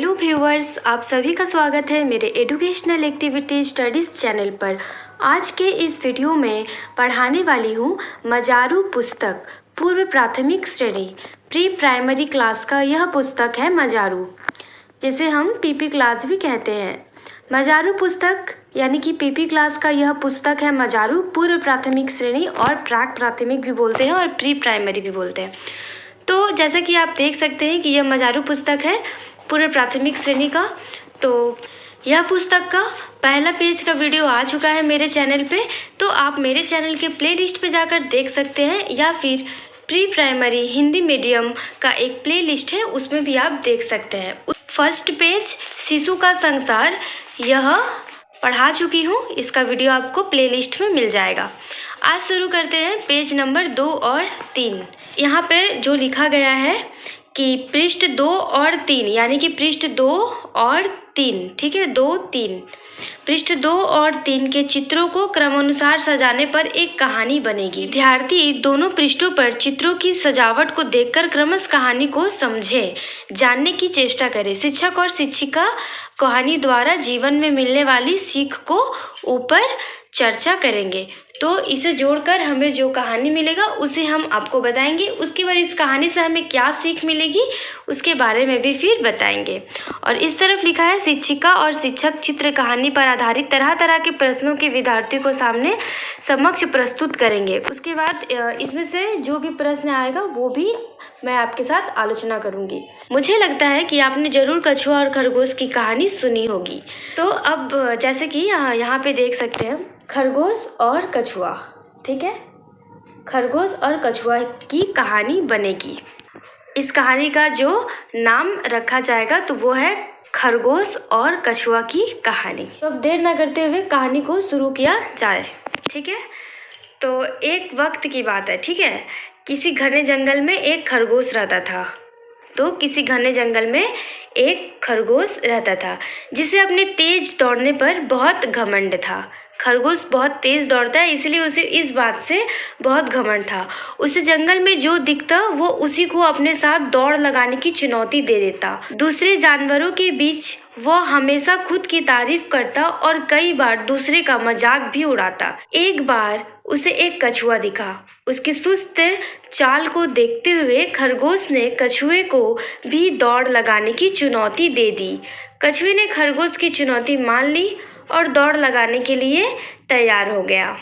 Hello viewers, आप सभी का स्वागत है मेरे एजुकेशनल एक्टिविटी स्टडीज़ चैनल पर। आज के इस वीडियो में पढ़ाने वाली हूँ मजारू पुस्तक पूर्व प्राथमिक श्रेणी प्री प्राइमरी क्लास का। यह पुस्तक है मजारू, जिसे हम पीपी क्लास भी कहते हैं। मजारू पुस्तक यानी कि पीपी क्लास का यह पुस्तक है मजारू, पूर्व प्राथमिक श्रेणी और प्राक प्राथमिक भी बोलते हैं और प्री प्राइमरी भी बोलते हैं। तो जैसा कि आप देख सकते हैं कि यह मजारू पुस्तक है पूर्व प्राथमिक श्रेणी का। तो यह पुस्तक का पहला पेज का वीडियो आ चुका है मेरे चैनल पे, तो आप मेरे चैनल के प्लेलिस्ट पे जाकर देख सकते हैं, या फिर प्री प्राइमरी हिंदी मीडियम का एक प्लेलिस्ट है, उसमें भी आप देख सकते हैं। फर्स्ट पेज शिशु का संसार यह पढ़ा चुकी हूँ, इसका वीडियो आपको प्लेलिस्ट में मिल जाएगा। आज शुरू करते हैं पेज नंबर 2 और 3। यहाँ पे जो लिखा गया है कि पृष्ठ 2 और 3, यानी कि पृष्ठ 2 और 3, ठीक है, 2, 3। पृष्ठ 2 और 3 के चित्रों को क्रमानुसार सजाने पर एक कहानी बनेगी। विद्यार्थी दोनों पृष्ठों पर चित्रों की सजावट को देखकर क्रमश कहानी को समझे, जानने की चेष्टा करे। शिक्षक और शिक्षिका कहानी द्वारा जीवन में मिलने वाली सीख को ऊपर चर्चा करेंगे। तो इसे जोड़कर हमें जो कहानी मिलेगा उसे हम आपको बताएंगे। उसके बाद इस कहानी से हमें क्या सीख मिलेगी उसके बारे में भी फिर बताएंगे। और इस तरफ लिखा है शिक्षिका और शिक्षक चित्र कहानी पर आधारित तरह तरह के प्रश्नों के विद्यार्थियों को सामने समक्ष प्रस्तुत करेंगे। उसके बाद इसमें से जो भी प्रश्न आएगा वो भी मैं आपके साथ आलोचना करूंगी। मुझे लगता है कि आपने जरूर कछुआ और खरगोश की कहानी सुनी होगी। तो अब जैसे कि यहाँ पे देख सकते हैं खरगोश और कछुआ, ठीक है, खरगोश और कछुआ की कहानी बनेगी। इस कहानी का जो नाम रखा जाएगा तो वो है खरगोश और कछुआ की कहानी। तो अब देर ना करते हुए कहानी को शुरू किया जाए, ठीक है। तो एक वक्त की बात है, ठीक है। किसी घने जंगल में एक खरगोश रहता था। तो किसी घने जंगल में एक खरगोश रहता था जिसे अपने तेज दौड़ने पर बहुत घमंड था। खरगोश बहुत तेज दौड़ता है, इसलिए उसे इस बात से बहुत घमंड था। उसे जंगल में जो दिखता वो उसी को अपने साथ दौड़ लगाने की चुनौती दे देता। दूसरे जानवरों के बीच वो हमेशा खुद की तारीफ करता और कई बार दूसरे का मजाक भी उड़ाता। एक बार उसे एक कछुआ दिखा। उसकी सुस्त चाल को देखते हुए खरगोश ने कछुए को भी दौड़ लगाने की चुनौती दे दी। कछुए ने खरगोश की चुनौती मान ली और दौड़ लगाने के लिए तैयार हो गया।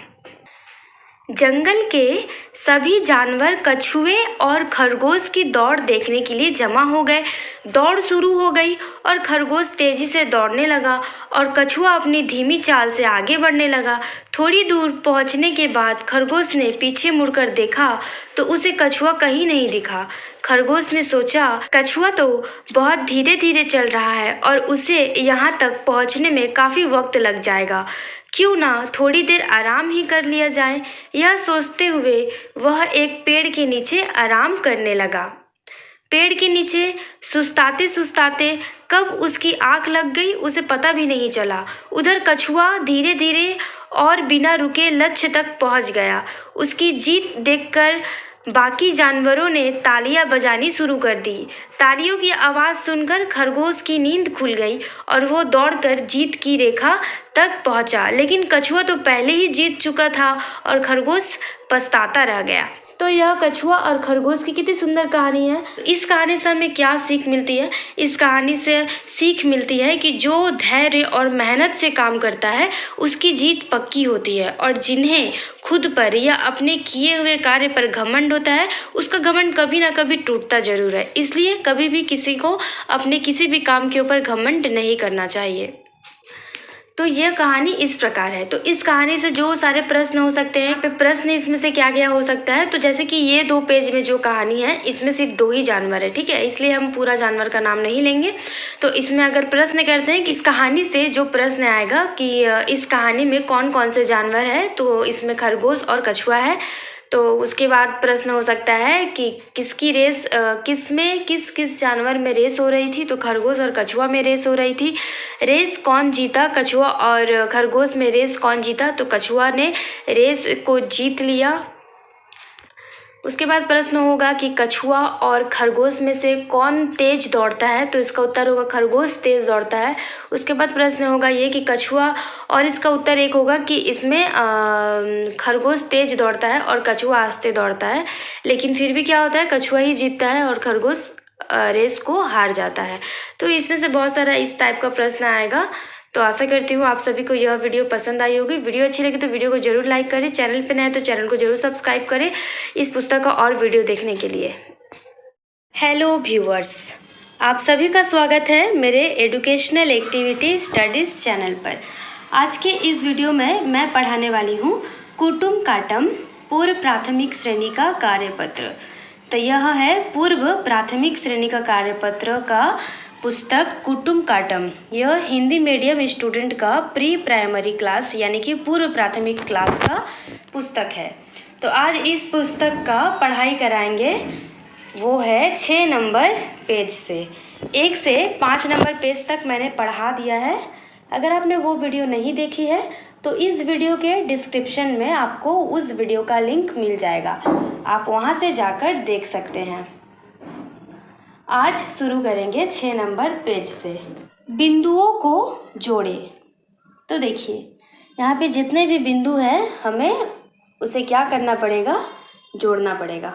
जंगल के सभी जानवर कछुए और खरगोश की दौड़ देखने के लिए जमा हो गए। दौड़ शुरू हो गई और खरगोश तेजी से दौड़ने लगा और कछुआ अपनी धीमी चाल से आगे बढ़ने लगा। थोड़ी दूर पहुंचने के बाद खरगोश ने पीछे मुड़कर देखा तो उसे कछुआ कहीं नहीं दिखा। खरगोश ने सोचा कछुआ तो बहुत धीरे धीरे चल रहा है और उसे यहाँ तक पहुँचने में काफ़ी वक्त लग जाएगा, क्यों ना थोड़ी देर आराम ही कर लिया जाए। यह सोचते हुए वह एक पेड़ के नीचे आराम करने लगा। पेड़ के नीचे सुस्ताते सुस्ताते कब उसकी आंख लग गई उसे पता भी नहीं चला। उधर कछुआ धीरे धीरे और बिना रुके लक्ष्य तक पहुंच गया। उसकी जीत देखकर बाकी जानवरों ने तालियां बजानी शुरू कर दी। तालियों की आवाज़ सुनकर खरगोश की नींद खुल गई और वो दौड़कर जीत की रेखा तक पहुंचा। लेकिन कछुआ तो पहले ही जीत चुका था और खरगोश पछताता रह गया। तो यह कछुआ और खरगोश की कितनी सुंदर कहानी है। इस कहानी से हमें क्या सीख मिलती है? इस कहानी से सीख मिलती है कि जो धैर्य और मेहनत से काम करता है उसकी जीत पक्की होती है, और जिन्हें खुद पर या अपने किए हुए कार्य पर घमंड होता है उसका घमंड कभी ना कभी टूटता जरूर है। इसलिए कभी भी किसी को अपने किसी भी काम के ऊपर घमंड नहीं करना चाहिए। तो यह कहानी इस प्रकार है। तो इस कहानी से जो सारे प्रश्न हो सकते हैं, प्रश्न इसमें से क्या क्या हो सकता है, तो जैसे कि ये 2 पेज में जो कहानी है इसमें सिर्फ 2 ही जानवर है, ठीक है, इसलिए हम पूरा जानवर का नाम नहीं लेंगे। तो इसमें अगर प्रश्न करते हैं कि इस कहानी से जो प्रश्न आएगा कि इस कहानी में कौन कौन से जानवर है, तो इसमें खरगोश और कछुआ है। तो उसके बाद प्रश्न हो सकता है कि किसकी रेस किस किस जानवर में रेस हो रही थी, तो खरगोश और कछुआ में रेस हो रही थी। रेस कौन जीता, कछुआ और खरगोश में रेस कौन जीता, तो कछुआ ने रेस को जीत लिया। उसके बाद प्रश्न होगा कि कछुआ और खरगोश में से कौन तेज दौड़ता है, तो इसका उत्तर होगा खरगोश तेज दौड़ता है। उसके बाद प्रश्न होगा ये कि कछुआ, और इसका उत्तर एक होगा कि इसमें खरगोश तेज दौड़ता है और कछुआ आस्ते दौड़ता है, लेकिन फिर भी क्या होता है, कछुआ ही जीतता है और खरगोश रेस को हार जाता है। तो इसमें से बहुत सारा इस टाइप का प्रश्न आएगा। तो आशा करती हूँ आप सभी को यह वीडियो पसंद आई होगी। वीडियो अच्छी लगी तो वीडियो को जरूर लाइक करें, चैनल पे नए हैं तो चैनल को जरूर सब्सक्राइब करें इस पुस्तक का और वीडियो देखने के लिए। हेलो व्यूअर्स, आप सभी का स्वागत है मेरे एजुकेशनल एक्टिविटी स्टडीज़ चैनल पर। आज के इस वीडियो में मैं पढ़ाने वाली हूँ कुटुम काटम पूर्व प्राथमिक श्रेणी का कार्यपत्र। तो यह है पूर्व प्राथमिक श्रेणी का कार्यपत्र का पुस्तक कुटुम काटम। यह हिंदी मीडियम स्टूडेंट का प्री प्राइमरी क्लास यानी कि पूर्व प्राथमिक क्लास का पुस्तक है। तो आज इस पुस्तक का पढ़ाई कराएंगे, वो है 6 नंबर पेज से। 1 से 5 नंबर पेज तक मैंने पढ़ा दिया है। अगर आपने वो वीडियो नहीं देखी है तो इस वीडियो के डिस्क्रिप्शन में आपको उस वीडियो का लिंक मिल जाएगा, आप वहाँ से जाकर देख सकते हैं। आज शुरू करेंगे 6 नंबर पेज से। बिंदुओं को जोड़े। तो देखिए यहाँ पे जितने भी बिंदु हैं हमें उसे क्या करना पड़ेगा, जोड़ना पड़ेगा।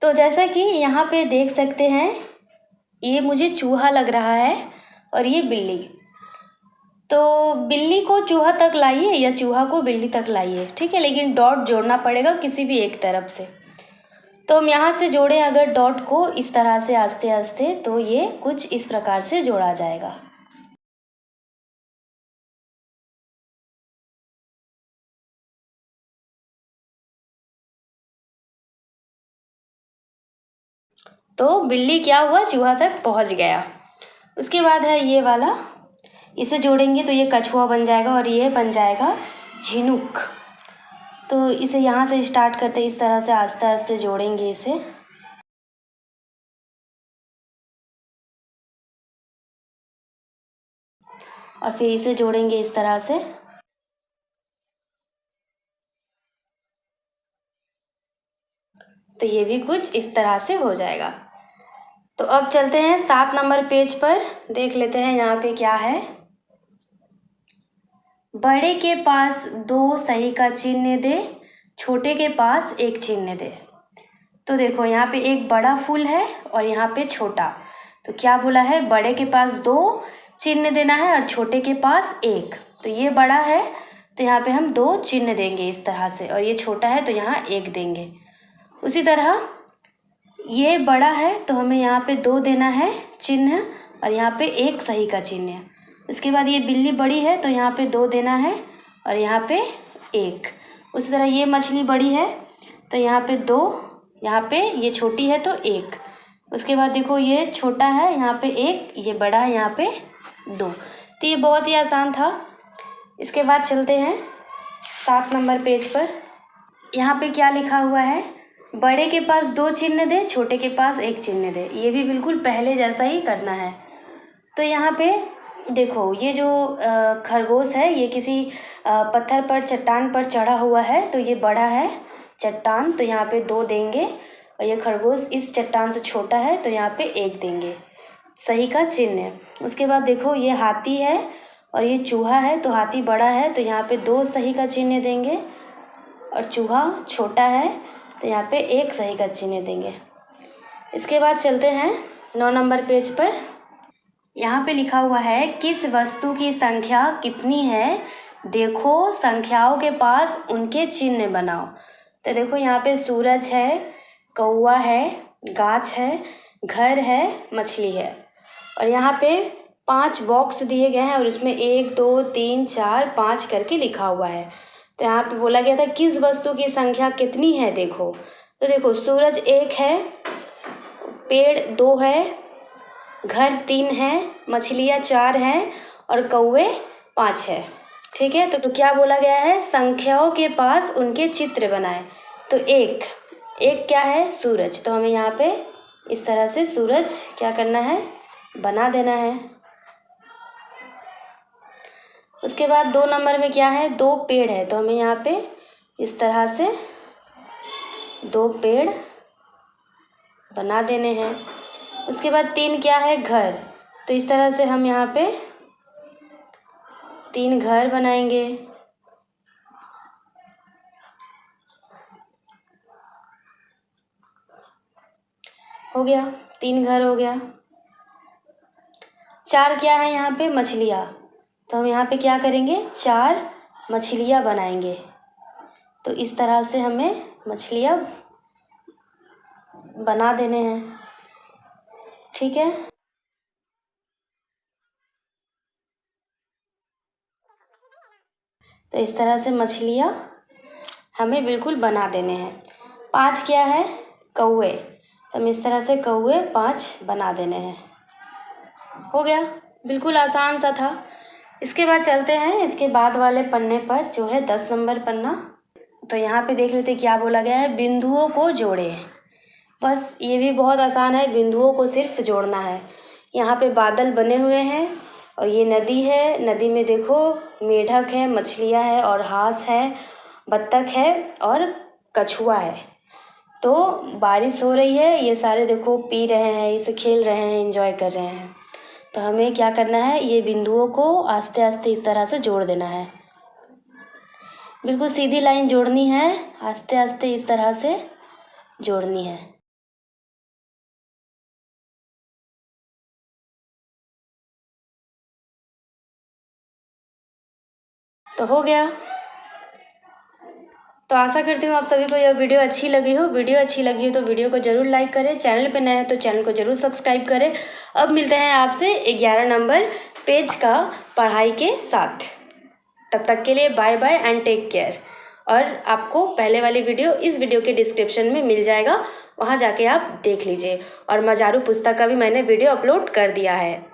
तो जैसा कि यहाँ पे देख सकते हैं, ये मुझे चूहा लग रहा है और ये बिल्ली। तो बिल्ली को चूहा तक लाइए या चूहा को बिल्ली तक लाइए, ठीक है, लेकिन डॉट जोड़ना पड़ेगा किसी भी एक तरफ से। तो हम यहाँ से जोड़ें अगर डॉट को इस तरह से आस्ते आस्ते, तो ये कुछ इस प्रकार से जोड़ा जाएगा। तो बिल्ली क्या हुआ, चूहा तक पहुँच गया। उसके बाद है ये वाला, इसे जोड़ेंगे तो ये कछुआ बन जाएगा और ये बन जाएगा झिनुक। तो इसे यहाँ से स्टार्ट करते इस तरह से आस्ते आस्ते जोड़ेंगे इसे। और फिर इसे जोड़ेंगे इस तरह से। तो ये भी कुछ इस तरह से हो जाएगा। तो अब चलते हैं 7 नंबर पेज पर, देख लेते हैं यहाँ पे क्या है। बड़े के पास 2 सही का चिन्ह दे, छोटे के पास 1 चिन्ह दे। तो देखो यहाँ पे एक बड़ा फूल है और यहाँ पे छोटा। तो क्या बोला है, बड़े के पास 2 चिन्ह देना है और छोटे के पास 1। तो ये बड़ा है तो यहाँ पे हम 2 चिन्ह देंगे इस तरह से, और ये छोटा है तो यहाँ 1 देंगे। उसी तरह ये बड़ा है तो हमें यहाँ पे 2 देना है चिन्ह और यहाँ पे 1 सही का चिन्ह। उसके बाद ये बिल्ली बड़ी है तो यहाँ पे 2 देना है और यहाँ पे 1। उसी तरह ये मछली बड़ी है तो यहाँ पे 2, यहाँ पे ये छोटी है तो 1। उसके बाद देखो ये छोटा है, यहाँ पे 1, ये बड़ा है, यहाँ पे 2। तो ये बहुत ही आसान था। इसके बाद चलते हैं 7 नंबर पेज पर। यहाँ पे क्या लिखा हुआ है, बड़े के पास 2 चिन्ह दे, छोटे के पास 1 चिन्ह दे। ये भी बिल्कुल पहले जैसा ही करना है। तो यहाँ पे देखो ये जो खरगोश है ये किसी पत्थर पर, चट्टान पर चढ़ा हुआ है, तो ये बड़ा है चट्टान तो यहाँ पे 2 देंगे, और ये खरगोश इस चट्टान से छोटा है तो यहाँ पे 1 देंगे सही का चिन्ह। उसके बाद देखो ये हाथी है और ये चूहा है, तो हाथी बड़ा है तो यहाँ पे 2 सही का चिन्ह देंगे, और चूहा छोटा है तो यहाँ पे 1 सही का चिन्ह देंगे। इसके बाद चलते हैं 9 नंबर पेज पर। यहाँ पे लिखा हुआ है, किस वस्तु की संख्या कितनी है, देखो संख्याओं के पास उनके चिन्ह बनाओ। तो देखो यहाँ पे सूरज है, कौवा है, गाछ है, घर है, मछली है, और यहाँ पे 5 बॉक्स दिए गए हैं और उसमें 1 2 3 4 5 करके लिखा हुआ है। तो यहाँ पे बोला गया था किस वस्तु की संख्या कितनी है देखो। तो देखो सूरज 1 है, पेड़ 2 है, घर 3 है, मछलियाँ 4 हैं और कौवे 5 है, ठीक है। तो क्या बोला गया है, संख्याओं के पास उनके चित्र बनाए। तो एक क्या है, सूरज। तो हमें यहाँ पे इस तरह से सूरज क्या करना है, बना देना है। उसके बाद 2 नंबर में क्या है, 2 पेड़ है, तो हमें यहाँ पे इस तरह से 2 पेड़ बना देने हैं। उसके बाद 3 क्या है, घर। तो इस तरह से हम यहाँ पे 3 घर बनाएंगे। हो गया, 3 घर हो गया। 4 क्या है यहाँ पे, मछलियाँ। तो हम यहाँ पे क्या करेंगे, 4 मछलियाँ बनाएंगे। तो इस तरह से हमें मछलियाँ बना देने हैं, ठीक है। तो इस तरह से मछलियाँ हमें बिल्कुल बना देने हैं। 5 क्या है, कौवे। तो हम इस तरह से कौवे 5 बना देने हैं। हो गया, बिल्कुल आसान सा था। इसके बाद चलते हैं इसके बाद वाले पन्ने पर, जो है 10 नंबर पन्ना। तो यहाँ पे देख लेते क्या बोला गया है, बिंदुओं को जोड़े। बस ये भी बहुत आसान है, बिंदुओं को सिर्फ जोड़ना है। यहाँ पे बादल बने हुए हैं और ये नदी है। नदी में देखो मेढक है, मछलियाँ है और हांस है, बत्तख है और कछुआ है। तो बारिश हो रही है, ये सारे देखो पी रहे हैं, इसे खेल रहे हैं, एंजॉय कर रहे हैं। तो हमें क्या करना है, ये बिंदुओं को आस्ते आस्ते इस तरह से जोड़ देना है। बिल्कुल सीधी लाइन जोड़नी है, आस्ते आस्ते इस तरह से जोड़नी है। तो हो गया। तो आशा करती हूँ आप सभी को यह वीडियो अच्छी लगी हो। वीडियो अच्छी लगी हो तो वीडियो को ज़रूर लाइक करें। चैनल पे नए हैं तो चैनल को ज़रूर सब्सक्राइब करें। अब मिलते हैं आपसे 11 नंबर पेज का पढ़ाई के साथ। तब तक के लिए bye bye and take care. और आपको पहले वाली वीडियो इस वीडियो के डिस्क्रिप्शन में मिल जाएगा, वहाँ जाके आप देख लीजिए। और मजारू पुस्तक का भी मैंने वीडियो अपलोड कर दिया है।